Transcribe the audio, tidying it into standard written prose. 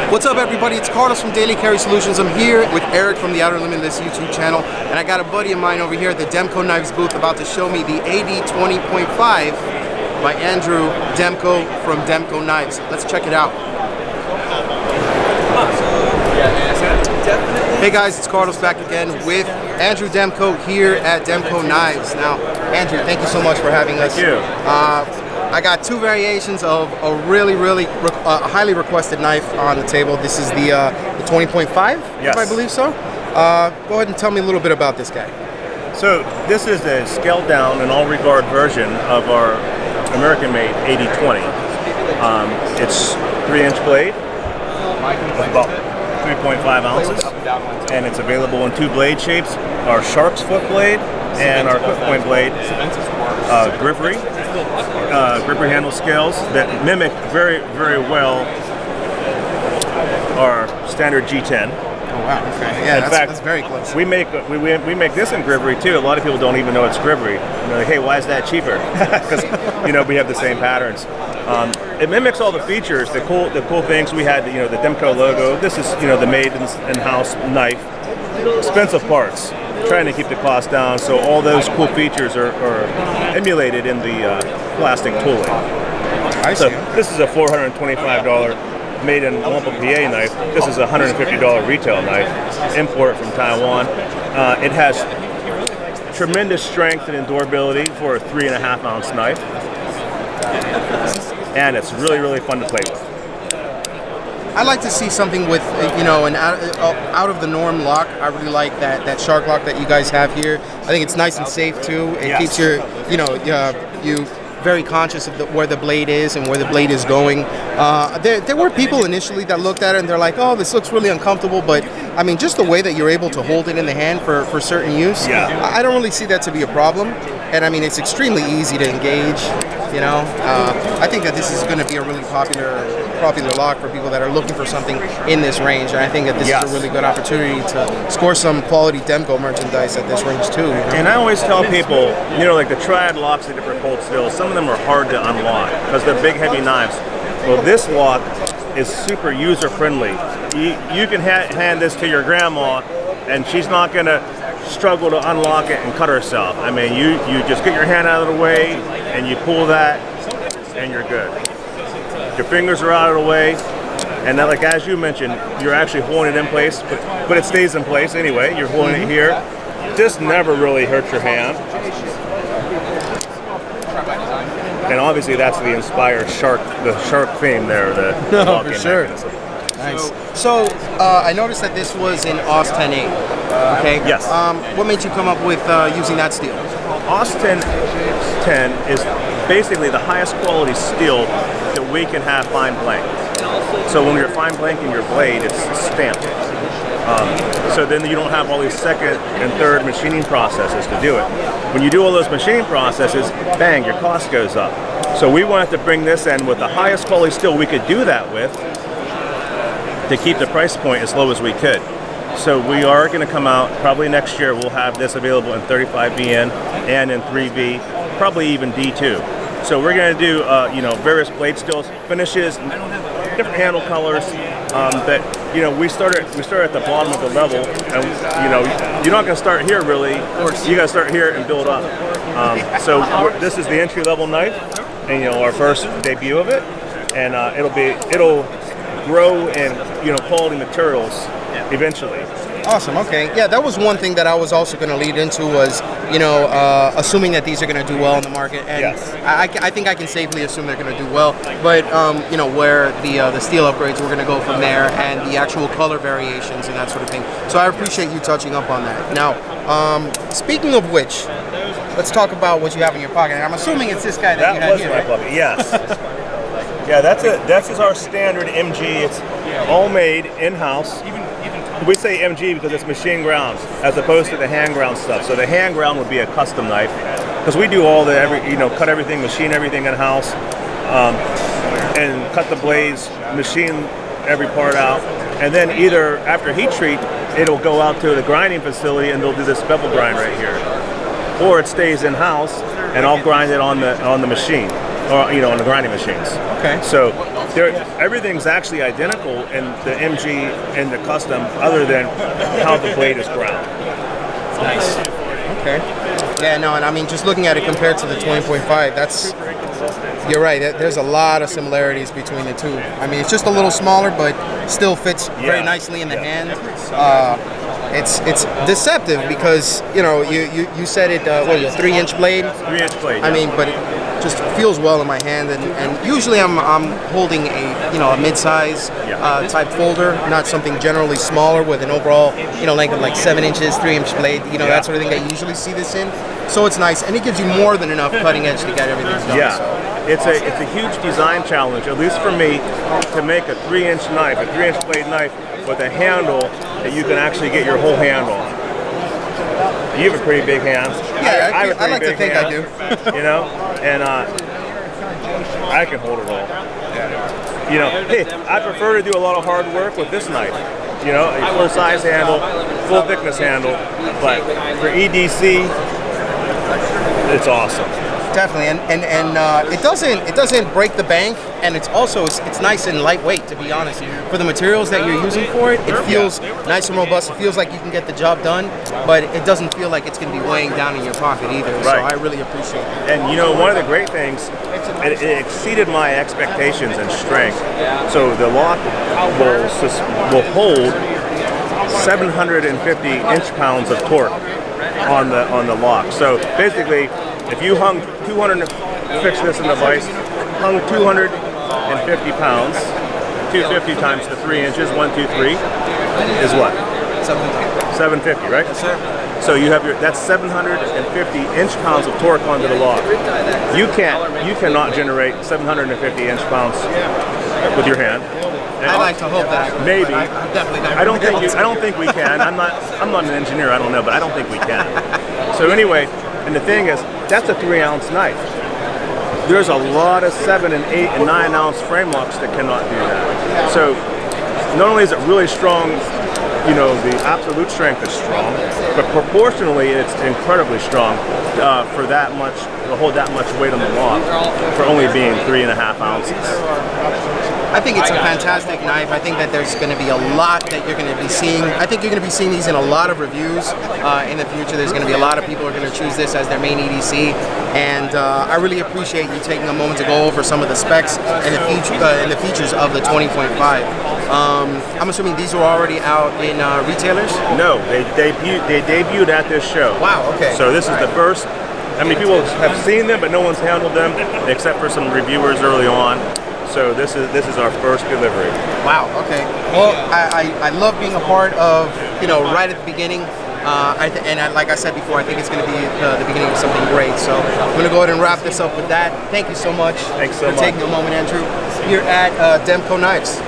What's up, everybody? It's Carlos from Daily Carry Solutions. I'm here with Eric from the Outer Limitless YouTube channel, and I got a buddy of mine over here at the Demko Knives booth about to show me the AD20.5 by Andrew Demko from Demko Knives. Let's check it out. Hey guys, it's Carlos back again with Andrew Demko here at Demko Knives. Now, Andrew, thank you so much for having us. Thank you. I got two variations of a really highly requested knife on the table. This is the 20.5, yes. If I believe so. Go ahead and tell me a little bit about this guy. So this is a scaled down and all regard version of our American-made AD20. It's 3-inch blade, about 3.5 ounces, and it's available in two blade shapes: our shark's foot blade and our foot point blade. Grippery handle scales that mimic very well our standard G10. Oh wow! Okay, yeah, that's very close. We make this in Grippery too. A lot of people don't even know it's Grippery. They're like, hey, why is that cheaper? Because we have the same patterns. It mimics all the features, the cool things. We had the Demko logo. This is the made in-house knife. Expensive parts. Trying to keep the cost down, so all those cool features are emulated in the plastic tooling. I see. So this is a $425 made in Wampa, PA knife. This is a $150 retail knife, import from Taiwan. It has tremendous strength and endurability for a 3.5 ounce knife, and it's really fun to play with. I like to see something with an out of the norm lock. I really like that shark lock that you guys have here. I think it's nice and safe too. It keeps your you very conscious of where the blade is and where the blade is going. There were people initially that looked at it and they're like, oh, this looks really uncomfortable, but I mean, just the way that you're able to hold it in the hand for certain use, I don't really see that to be a problem. And I mean, it's extremely easy to engage. I think that this is going to be a really popular lock for people that are looking for something in this range. And I think that this is a really good opportunity to score some quality Demko merchandise at this range too. And I always tell people, like the triad locks, the different cold stills, some of them are hard to unlock because they're big, heavy knives. Well, this lock is super user-friendly. You can hand this to your grandma, and she's not going to struggle to unlock it and cut herself. I mean, you just get your hand out of the way, and you pull that, and you're good. Your fingers are out of the way, and then, like as you mentioned, you're actually holding it in place, but it stays in place anyway. You're holding it here. This never really hurts your hand. And obviously that's the inspired shark theme there. No, for sure. Nice. So I noticed that this was in AUS 10.8. Okay. Yes. What made you come up with using that steel? AUS 10 is basically the highest quality steel that we can have fine blank. So when you're fine blanking your blade, it's stamped. So then you don't have all these second and third machining processes to do it. When you do all those machining processes, bang, your cost goes up. So we wanted to bring this in with the highest quality steel we could do that with to keep the price point as low as we could. So we are going to come out, probably next year, we'll have this available in 35VN and in 3V, probably even D2. So we're going to do various blade steels, finishes, different handle colors. That we start at the bottom of the level, and you're not going to start here really. You got to start here and build up. So this is the entry level knife, and our first debut of it, and it'll grow in quality materials eventually. Awesome. Okay. Yeah, that was one thing that I was also going to lead into was, assuming that these are going to do well in the market. And yes. I think I can safely assume they're going to do well. But, where the steel upgrades, we're going to go from there, and the actual color variations and that sort of thing. So I appreciate you touching up on that. Now, speaking of which, let's talk about what you have in your pocket. And I'm assuming it's this guy that you have here. That was in my pocket, yes. Yeah, that's our standard MG. It's all made in-house. We say MG because it's machine ground as opposed to the hand ground stuff. So the hand ground would be a custom knife because we do all cut everything, machine everything in house, and cut the blades, machine every part out, and then either after heat treat, it'll go out to the grinding facility and they'll do this bevel grind right here, or it stays in house and I'll grind it on the machine. or on the grinding machines. Okay. So everything's actually identical in the MG and the custom, other than how the blade is ground. Nice. Okay. Yeah, no, and I mean, just looking at it compared to the 20.5, you're right. There's a lot of similarities between the two. I mean, it's just a little smaller, but still fits very nicely in the hand. It's deceptive because you said it. What was it, 3-inch blade? 3-inch blade. I mean, but it just feels well in my hand, and usually I'm holding a mid-size type folder, not something generally smaller with an overall length of like 7 inches, 3-inch blade. That sort of thing that you usually see this in. So it's nice, and it gives you more than enough cutting edge to get everything done. Yeah. So. It's a huge design challenge, at least for me, to make a 3-inch knife, a 3-inch blade knife with a handle that you can actually get your whole hand on. You have a pretty big hand. Yeah, I like to think hand, I do. And I can hold it all. Hey, I prefer to do a lot of hard work with this knife. A full-size handle, full-thickness handle, but for EDC, it's awesome. Definitely, and it doesn't break the bank, and it's nice and lightweight, to be honest. For the materials that you're using for it, it feels nice and robust. It feels like you can get the job done, but it doesn't feel like it's going to be weighing down in your pocket either. Right. So I really appreciate it. And one of the great things, it exceeded my expectations in strength. So the lock will hold 750 inch-pounds of torque on the lock. So basically, if you hung fix this in the vise, hung 250 pounds, 250 times the 3 inches, 1, 2, 3, is what? 750, right? Yes, sir. So that's 750 inch-pounds of torque onto the lock. You cannot generate 750 inch-pounds with your hand. I like to hope that. Maybe. I definitely not. I don't think we can. I'm not an engineer. I don't know, but I don't think we can. So anyway, and the thing is, that's a 3-ounce knife. There's a lot of 7 and 8 and 9 ounce frame locks that cannot do that. So not only is it really strong, the absolute strength is strong, but proportionally it's incredibly strong for that much, to hold that much weight on the lock for only being 3.5 ounces. I think it's a fantastic knife. I think that there's going to be a lot that you're going to be seeing. I think you're going to be seeing these in a lot of reviews in the future. There's going to be a lot of people who are going to choose this as their main EDC, and I really appreciate you taking a moment to go over some of the specs and the features of the 20.5. I'm assuming these were already out in retailers? No, they debuted at this show. Wow, okay. So this is the first. I mean, people have seen them, but no one's handled them except for some reviewers early on. So this is our first delivery. Wow. Okay. Well, I love being a part of right at the beginning. Like I said before, I think it's going to be the beginning of something great. So I'm going to go ahead and wrap this up with that. Thank you so much for taking a moment, Andrew. Here at Demko Knives.